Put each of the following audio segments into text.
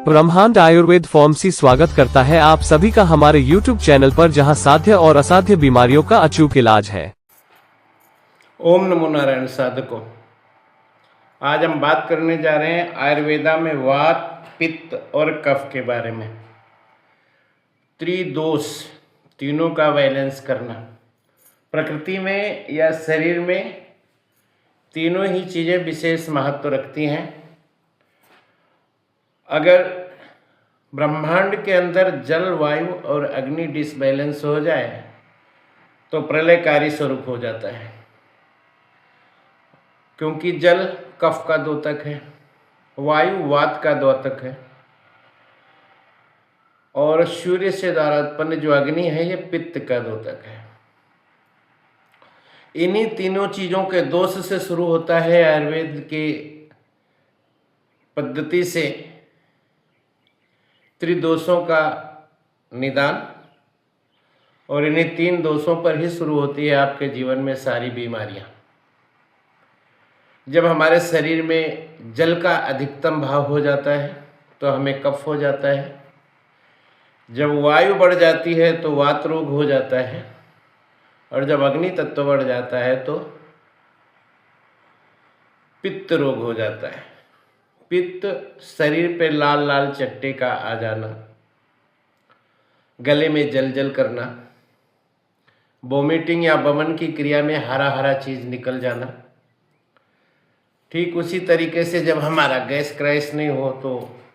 ब्रह्मांड आयुर्वेद फार्मेसी स्वागत करता है आप सभी का हमारे YouTube चैनल पर, जहां साध्य और असाध्य बीमारियों का अचूक इलाज है। ओम नमो नारायण साधकों, आज हम बात करने जा रहे हैं आयुर्वेदा में वात, पित्त और कफ के बारे में। त्रिदोष, तीनों का बैलेंस करना। प्रकृति में या शरीर में तीनों ही चीज़ें विशेष महत्व रखती हैं। अगर ब्रह्मांड के अंदर जल, वायु और अग्नि डिसबैलेंस हो जाए तो प्रलयकारी स्वरूप हो जाता है, क्योंकि जल कफ का द्योतक है, वायु वात का द्योतक है और सूर्य से द्वारा उत्पन्न जो अग्नि है ये पित्त का द्योतक है। इन्हीं तीनों चीज़ों के दोष से शुरू होता है आयुर्वेद की पद्धति से त्रिदोषों का निदान, और इन्हीं तीन दोषों पर ही शुरू होती है आपके जीवन में सारी बीमारियां। जब हमारे शरीर में जल का अधिकतम भाव हो जाता है तो हमें कफ हो जाता है, जब वायु बढ़ जाती है तो वात रोग हो जाता है, और जब अग्नि तत्व बढ़ जाता है तो पित्त रोग हो जाता है। पित्त शरीर पे लाल लाल चट्टे का आ जाना, गले में जल जल करना, वोमिटिंग या बमन की क्रिया में हरा हरा चीज निकल जाना। ठीक उसी तरीके से जब हमारा गैस क्रैश नहीं हो तो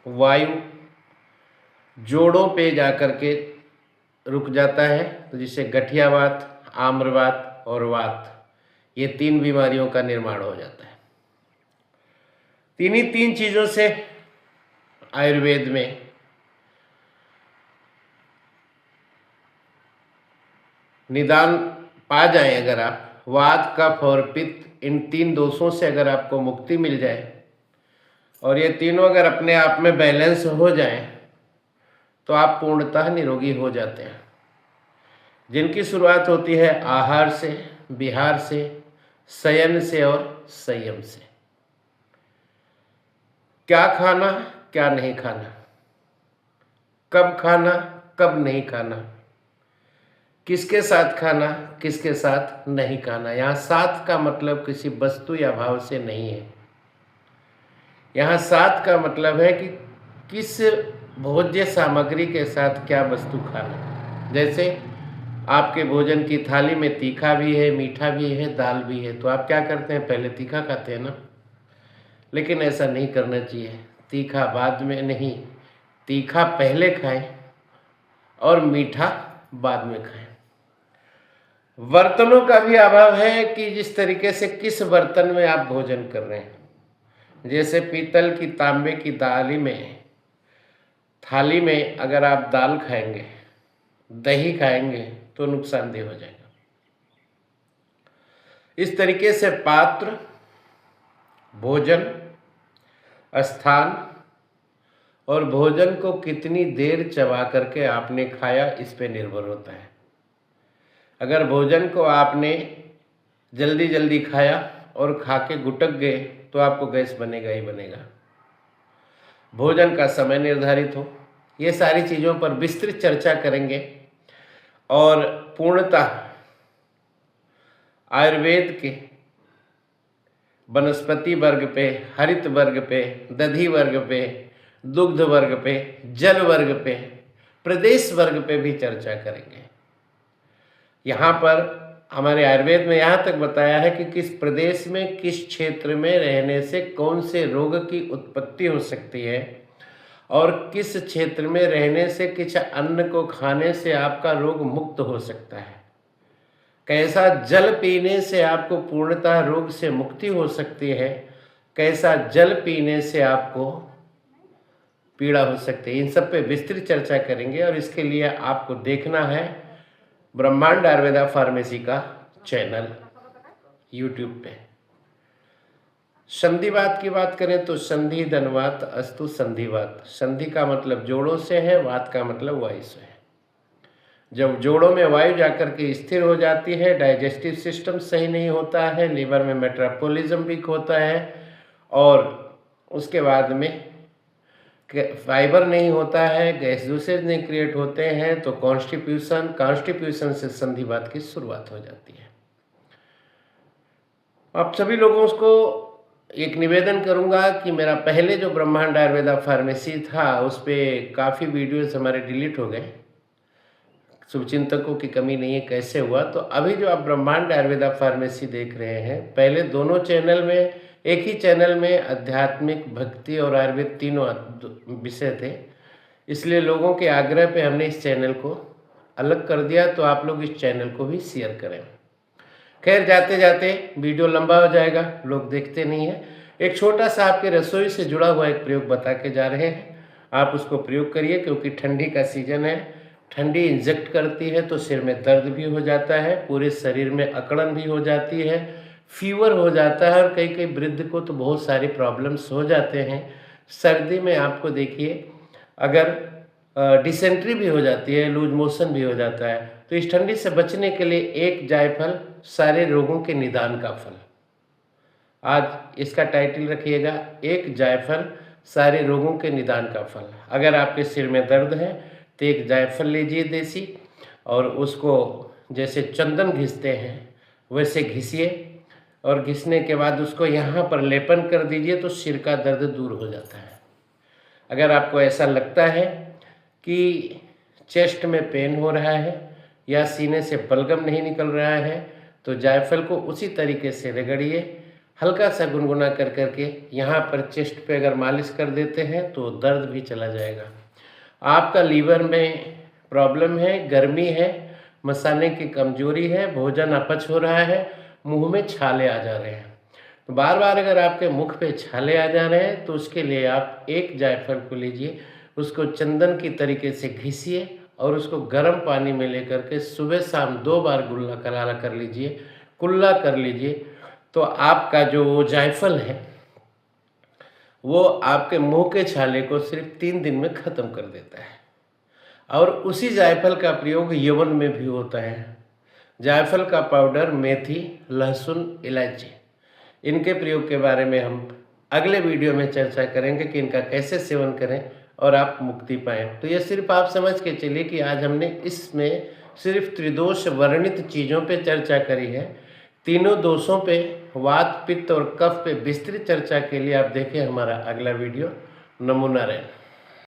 वायु जोड़ों पे जाकर के रुक जाता है, तो जिससे गठियावात, आम्रवात और वात, ये तीन बीमारियों का निर्माण हो जाता है। तीन चीज़ों से आयुर्वेद में निदान पा जाए। अगर आप वात, कफ और पित्त, इन तीन दोषों से अगर आपको मुक्ति मिल जाए और ये तीनों अगर अपने आप में बैलेंस हो जाएं तो आप पूर्णतः निरोगी हो जाते हैं। जिनकी शुरुआत होती है आहार से, विहार से, शयन से और संयम से। क्या खाना, क्या नहीं खाना, कब खाना, कब नहीं खाना, किसके साथ खाना, किसके साथ नहीं खाना। यहाँ साथ का मतलब किसी वस्तु या भाव से नहीं है। यहाँ साथ का मतलब है कि किस भोज्य सामग्री के साथ क्या वस्तु खाना। जैसे आपके भोजन की थाली में तीखा भी है, मीठा भी है, दाल भी है, तो आप क्या करते हैं, पहले तीखा खाते हैं ना। लेकिन ऐसा नहीं करना चाहिए। तीखा बाद में नहीं, तीखा पहले खाएं और मीठा बाद में खाएं। बर्तनों का भी अभाव है कि जिस तरीके से किस बर्तन में आप भोजन कर रहे हैं। जैसे पीतल की, तांबे की थाली में अगर आप दाल खाएंगे, दही खाएंगे तो नुकसानदेह हो जाएगा। इस तरीके से पात्र, भोजन, स्थान और भोजन को कितनी देर चबा करके आपने खाया, इस पे निर्भर होता है। अगर भोजन को आपने जल्दी जल्दी खाया और खा के गुटक गए तो आपको गैस बनेगा ही बनेगा। भोजन का समय निर्धारित हो, ये सारी चीज़ों पर विस्तृत चर्चा करेंगे। और पूर्णतः आयुर्वेद के वनस्पति वर्ग पे, हरित वर्ग पे, दधि वर्ग पे, दुग्ध वर्ग पे, जल वर्ग पे, प्रदेश वर्ग पे भी चर्चा करेंगे। यहाँ पर हमारे आयुर्वेद में यहाँ तक बताया है कि किस प्रदेश में, किस क्षेत्र में रहने से कौन से रोग की उत्पत्ति हो सकती है, और किस क्षेत्र में रहने से किस अन्न को खाने से आपका रोग मुक्त हो सकता है। कैसा जल पीने से आपको पूर्णतः रोग से मुक्ति हो सकती है, कैसा जल पीने से आपको पीड़ा हो सकती है। इन सब पे विस्तृत चर्चा करेंगे। और इसके लिए आपको देखना है ब्रह्मांड आयुर्वेदा फार्मेसी का चैनल YouTube पे। संधिवात की बात करें तो संधि धनवात अस्तु संधिवात। संधि का मतलब जोड़ों से है, वात का मतलब वायु से है। जब जोड़ों में वायु जाकर के स्थिर हो जाती है, डाइजेस्टिव सिस्टम सही नहीं होता है, लीवर में मेटाबॉलिज्म वीक होता है, और उसके बाद में फाइबर नहीं होता है, गैस जूसेज नहीं क्रिएट होते हैं, तो कॉन्स्टिट्यूशन से संधिवात की शुरुआत हो जाती है। आप सभी लोगों को एक निवेदन करूंगा कि मेरा पहले जो ब्रह्मांड आयुर्वेदा फार्मेसी था उस पर काफ़ी वीडियोस हमारे डिलीट हो गए। शुभचिंतकों की कमी नहीं है, कैसे हुआ? तो अभी जो आप ब्रह्मांड आयुर्वेदा फार्मेसी देख रहे हैं, पहले दोनों चैनल में, एक ही चैनल में आध्यात्मिक, भक्ति और आयुर्वेद तीनों विषय थे। इसलिए लोगों के आग्रह पे हमने इस चैनल को अलग कर दिया, तो आप लोग इस चैनल को भी शेयर करें। खैर, जाते जाते वीडियो लंबा हो जाएगा, लोग देखते नहीं हैं। एक छोटा सा आपके रसोई से जुड़ा हुआ एक प्रयोग बता के जा रहे हैं, आप उसको प्रयोग करिए। क्योंकि ठंडी का सीजन है, ठंडी इंजेक्ट करती है तो सिर में दर्द भी हो जाता है, पूरे शरीर में अकड़न भी हो जाती है, फीवर हो जाता है और कई कई वृद्ध को तो बहुत सारी प्रॉब्लम्स हो जाते हैं। सर्दी में आपको देखिए अगर डिसेंट्री भी हो जाती है, लूज मोशन भी हो जाता है, तो इस ठंडी से बचने के लिए एक जायफल सारे रोगों के निदान का फल। आज इसका टाइटल रखिएगा, एक जायफल सारे रोगों के निदान का फल। अगर आपके सिर में दर्द है तो एक जायफल लीजिए देसी, और उसको जैसे चंदन घिसते हैं वैसे घिसिए, और घिसने के बाद उसको यहाँ पर लेपन कर दीजिए तो सिर का दर्द दूर हो जाता है। अगर आपको ऐसा लगता है कि चेस्ट में पेन हो रहा है या सीने से बलगम नहीं निकल रहा है, तो जायफल को उसी तरीके से रगड़िए, हल्का सा गुनगुना कर करके यहाँ पर चेस्ट पे अगर मालिश कर देते हैं तो दर्द भी चला जाएगा। आपका लीवर में प्रॉब्लम है, गर्मी है, मसाले की कमजोरी है, भोजन अपच हो रहा है, मुंह में छाले आ जा रहे हैं, तो बार बार अगर आपके मुख पे छाले आ जा रहे हैं तो उसके लिए आप एक जायफल को लीजिए, उसको चंदन की तरीके से घिसिए और उसको गर्म पानी में लेकर के सुबह शाम 2 बार कुल्ला कर लीजिए, कुल्ला कर लीजिए, तो आपका जो जायफल है वो आपके मुंह के छाले को सिर्फ 3 दिन में ख़त्म कर देता है। और उसी जायफल का प्रयोग यवन में भी होता है। जायफल का पाउडर, मेथी, लहसुन, इलायची, इनके प्रयोग के बारे में हम अगले वीडियो में चर्चा करेंगे कि इनका कैसे सेवन करें और आप मुक्ति पाएँ। तो ये सिर्फ आप समझ के चलिए कि आज हमने इसमें सिर्फ त्रिदोष वर्णित चीज़ों पे चर्चा करी है। तीनों दोषों पे, वात, पित्त और कफ पे विस्तृत चर्चा के लिए आप देखें हमारा अगला वीडियो। नमो नारायण।